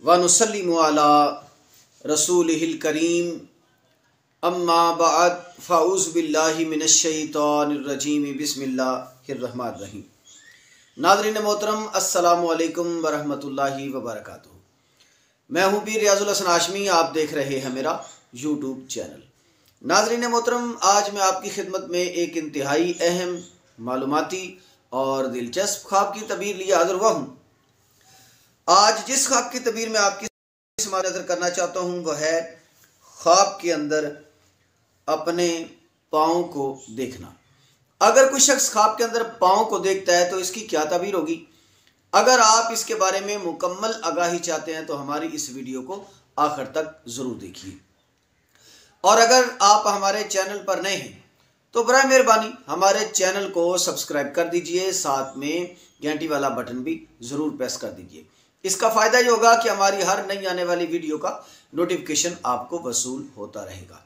व नुसल्लिमु अला रसूलिहिल करीम अम्मा बअद फ़अऊज़ु बिल्लाहि मिनश शैतानिर रजीम बिस्मिल्लाहिर रहमानिर रहीम। नाज़रीन मोहतरम, अस्सलामु अलैकुम व रहमतुल्लाहि व बरकातुहू। मैं हूँ पीर रियाजुल हसन हाशमी, आप देख रहे हैं मेरा यूट्यूब चैनल। नाज़रीन मोहतरम, आज मैं आपकी खिदमत में एक इंतहाई अहम, मालूमाती और दिलचस्प ख्वाब की तबीर लिए हाज़िर हुआ हूँ। आज जिस ख्वाब की तबीर में आपकी नज़र करना चाहता हूँ वह है ख्वाब के अंदर अपने पाँव को देखना। अगर कोई शख्स ख्वाब के अंदर पाँव को देखता है तो इसकी क्या तबीर होगी। अगर आप इसके बारे में मुकम्मल आगाही चाहते हैं तो हमारी इस वीडियो को आखिर तक ज़रूर देखिए। और अगर आप हमारे चैनल पर नए हैं तो बराए मेहरबानी हमारे चैनल को सब्सक्राइब कर दीजिए, साथ में घंटी वाला बटन भी ज़रूर प्रेस कर दीजिए। इसका फ़ायदा ये होगा कि हमारी हर नई आने वाली वीडियो का नोटिफिकेशन आपको वसूल होता रहेगा।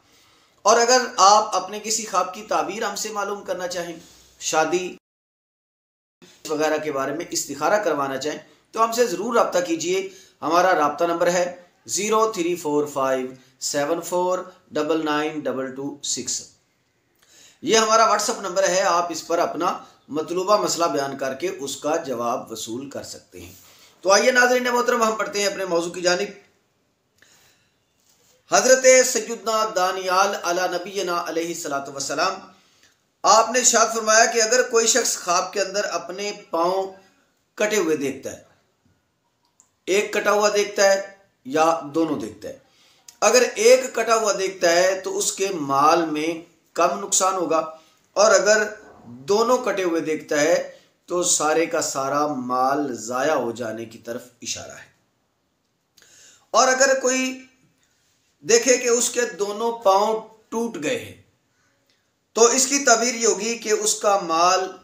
और अगर आप अपने किसी ख्वाब की ताबीर हमसे मालूम करना चाहें, शादी वगैरह के बारे में इस्तिखारा करवाना चाहें तो हमसे ज़रूर रब्ता कीजिए। हमारा रब्ता नंबर है 034574992226। ये हमारा व्हाट्सअप नंबर है। आप इस पर अपना मतलूबा मसला बयान करके उसका जवाब वसूल कर सकते हैं। तो आइए नाज़रीन मोहतरम, हम पढ़ते हैं अपने मौजू की जानिब। हज़रत सैयदना दानियाल अला नबीना अलैहिस्सलातु वस्सलाम, आपने इरशाद फरमाया कि अगर कोई शख्स ख्वाब के अंदर अपने पाँव कटे हुए देखता है, एक कटा हुआ देखता है या दोनों देखता है, अगर एक कटा हुआ देखता है तो उसके माल में कम नुकसान होगा, और अगर दोनों कटे हुए देखता है तो सारे का सारा माल ज़ाया हो जाने की तरफ इशारा है। और अगर कोई देखे कि उसके दोनों पांव टूट गए हैं तो इसकी तबीर ये होगी कि उसका माल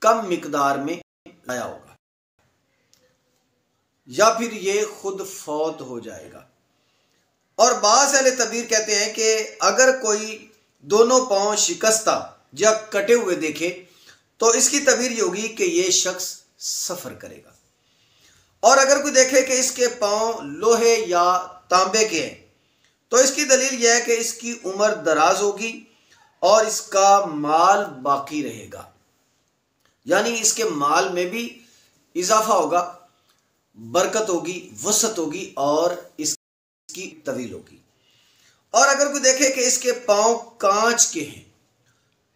कम मिकदार में ज़ाया होगा या फिर ये खुद फौत हो जाएगा। और बाज़ अहले तबीर कहते हैं कि अगर कोई दोनों पांव शिकस्ता या कटे हुए देखे तो इसकी तबीर ये होगी कि ये शख्स सफ़र करेगा। और अगर कोई देखे कि इसके पांव लोहे या तांबे के हैं तो इसकी दलील यह है कि इसकी उम्र दराज होगी और इसका माल बाकी रहेगा, यानी इसके माल में भी इजाफा होगा, बरकत होगी, वसत होगी और इसकी तवील होगी। और अगर कोई देखे कि इसके पांव कांच के हैं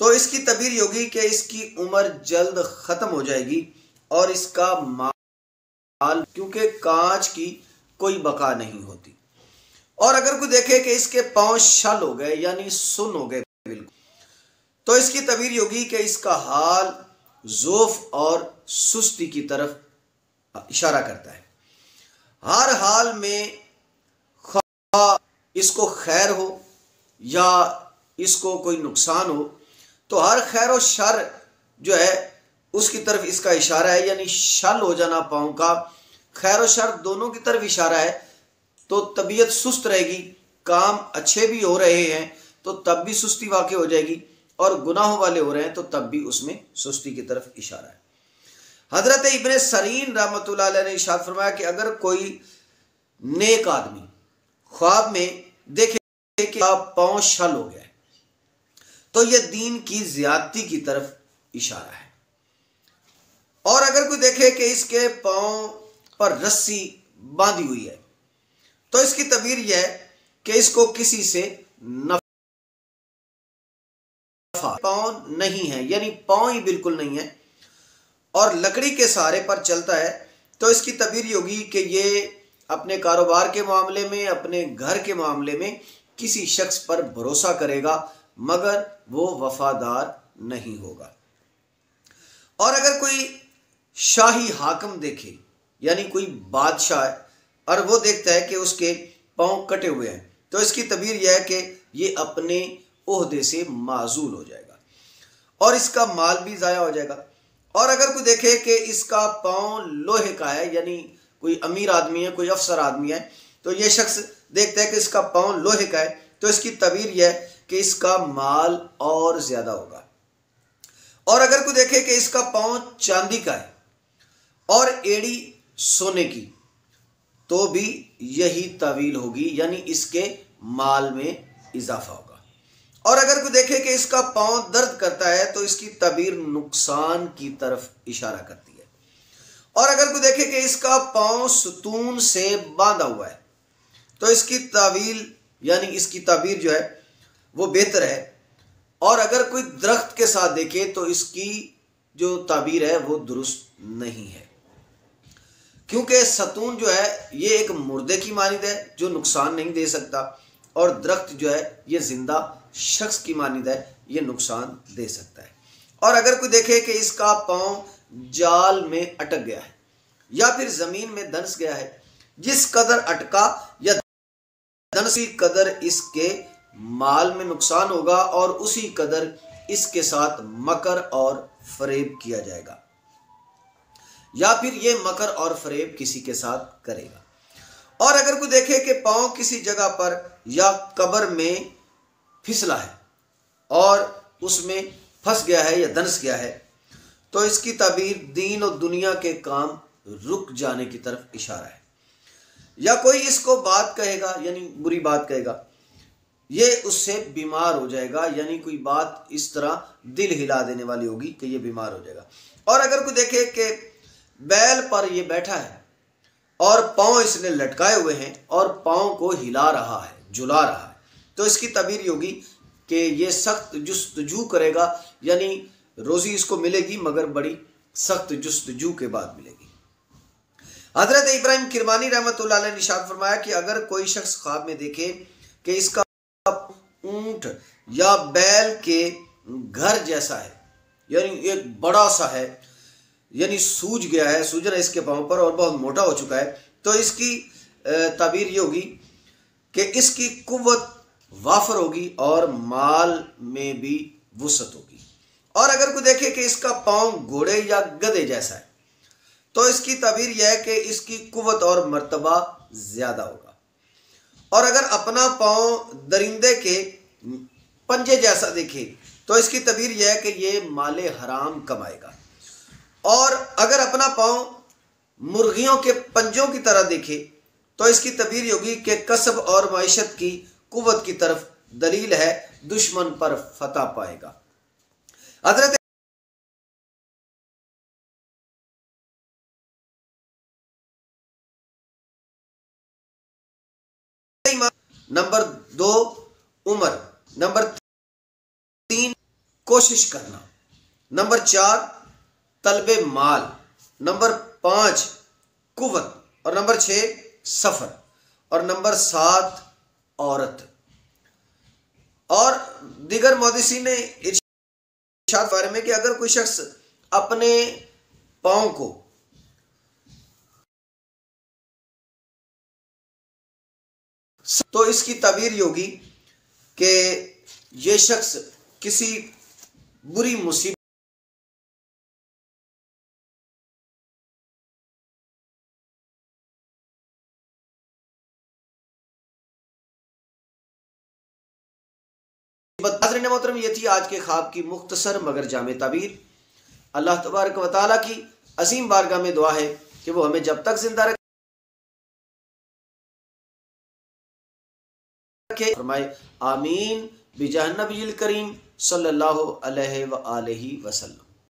तो इसकी तबीर होगी कि इसकी उम्र जल्द ख़त्म हो जाएगी और इसका माल, क्योंकि कांच की कोई बका नहीं होती। और अगर कोई देखे कि इसके पांव शल हो गए यानी सुन हो गए बिल्कुल, तो इसकी तबीर होगी कि इसका हाल ज़ोफ और सुस्ती की तरफ इशारा करता है। हर हाल में इसको खैर हो या इसको कोई नुकसान हो तो हर खैर और शर जो है उसकी तरफ इसका इशारा है, यानी शल हो जाना पाँव का, खैर और शर दोनों की तरफ इशारा है। तो तबीयत सुस्त रहेगी, काम अच्छे भी हो रहे हैं तो तब भी सुस्ती वाक़ई हो जाएगी, और गुनाहों वाले हो रहे हैं तो तब भी उसमें सुस्ती की तरफ इशारा है। हज़रत इब्ने सरीन रहमतुल्लाह अलैह ने इरशाद फरमाया कि अगर कोई नेक आदमी ख्वाब में देखे कि आप पाँव शल हो गया है तो यह दीन की ज़्यादती की तरफ इशारा है। और अगर कोई देखे कि इसके पाँव पर रस्सी बांधी हुई है तो इसकी तबीर यह है कि इसको किसी से नफा, पाँव नहीं है यानी पाँव ही बिल्कुल नहीं है और लकड़ी के सहारे पर चलता है, तो इसकी तबीर होगी कि ये अपने कारोबार के मामले में, अपने घर के मामले में किसी शख्स पर भरोसा करेगा मगर वो वफादार नहीं होगा। और अगर कोई शाही हाकम देखे यानी कोई बादशाह है और वो देखता है कि उसके पाँव कटे हुए हैं तो इसकी तबीर यह है कि ये अपने ओहदे से माजूल हो जाएगा और इसका माल भी ज़ाया हो जाएगा। और अगर कोई देखे कि इसका पाँव लोहे का है यानी कोई अमीर आदमी है, कोई अफसर आदमी है, तो ये शख्स देखता है कि इसका पाँव लोहे का है तो इसकी तबीर यह है कि इसका माल और ज़्यादा होगा। और अगर कोई देखे कि इसका पाँव चांदी का है और एड़ी सोने की, तो भी यही तावील होगी, यानी इसके माल में इजाफा होगा। और अगर कोई देखे कि इसका पांव दर्द करता है तो इसकी ताबीर नुकसान की तरफ इशारा करती है। और अगर कोई देखे कि इसका पांव सुतून से बांधा हुआ है तो इसकी तावील यानी इसकी ताबीर जो है वो बेहतर है। और अगर कोई दरख्त के साथ देखे तो इसकी जो ताबीर है वो दुरुस्त नहीं है, क्योंकि सतून जो है ये एक मुर्दे की मानिंद है जो नुकसान नहीं दे सकता, और दरख्त जो है ये जिंदा शख्स की मानिंद है, ये नुकसान दे सकता है। और अगर कोई देखे कि इसका पांव जाल में अटक गया है या फिर जमीन में धंस गया है, जिस कदर अटका या धंसी कदर इसके माल में नुकसान होगा और उसी कदर इसके साथ मकर और फरेब किया जाएगा, या फिर ये मकर और फरेब किसी के साथ करेगा। और अगर कोई देखे कि पांव किसी जगह पर या कब्र में फिसला है और उसमें फंस गया है या धंस गया है, तो इसकी ताबीर दीन और दुनिया के काम रुक जाने की तरफ इशारा है। या कोई इसको बात कहेगा यानी बुरी बात कहेगा, ये उससे बीमार हो जाएगा, यानी कोई बात इस तरह दिल हिला देने वाली होगी कि ये बीमार हो जाएगा। और अगर कोई देखे कि बैल पर ये बैठा है और पांव इसने लटकाए हुए हैं और पांव को हिला रहा है, झुला रहा है, तो इसकी ताबीर ये होगी कि ये सख्त जुस्तजू करेगा, यानी रोजी इसको मिलेगी मगर बड़ी सख्त जुस्तजू के बाद मिलेगी। हजरत इब्राहिम किरमानी रहमतुल्लाह अलैह ने इरशाद फरमाया कि अगर कोई शख्स ख्वाब में देखे कि इसका ऊंट या बैल के घर जैसा है, यानी एक बड़ा सा है, यानी सूज गया है, सूजना इसके पांव पर और बहुत मोटा हो चुका है, तो इसकी ताबीर ये होगी कि इसकी कुव्वत वाफर होगी और माल में भी वुसअत होगी। और अगर कोई देखे कि इसका पांव घोड़े या गधे जैसा है, तो इसकी ताबीर यह है कि इसकी कुव्वत और मर्तबा ज्यादा होगा। और अगर अपना पांव दरिंदे के पंजे जैसा देखे तो इसकी ताबीर यह है कि ये माले हराम कमाएगा। और अगर अपना पांव मुर्गियों के पंजों की तरह देखे तो इसकी ताबीर होगी कि कसब और माइशत की कुव्वत की तरफ दलील है, दुश्मन पर फतह पाएगा। हजरत नंबर 2 उम्र, नंबर 3 कोशिश करना, नंबर 4 तलबे माल, नंबर 5 कुव्वत, और नंबर 6 सफर, और नंबर 7 औरत। और दिगर मुहद्दिसीन ने इरशाद बारे में कि अगर कोई शख्स अपने पांव को तो इसकी ताबीर होगी कि ये शख्स किसी बुरी मुसीबत मोहतरम, ये थी आज के ख्वाब की मुख्तसर मगर जामे ताबीर। अल्लाह तबारक व तआला की अजीम बारगाह में दुआ है कि वो हमें जब तक जिंदा रखे फरमाए आमीन बिजाह नबील करीम सल्लल्लाहु अलैहि व आलिहि वसल्लम।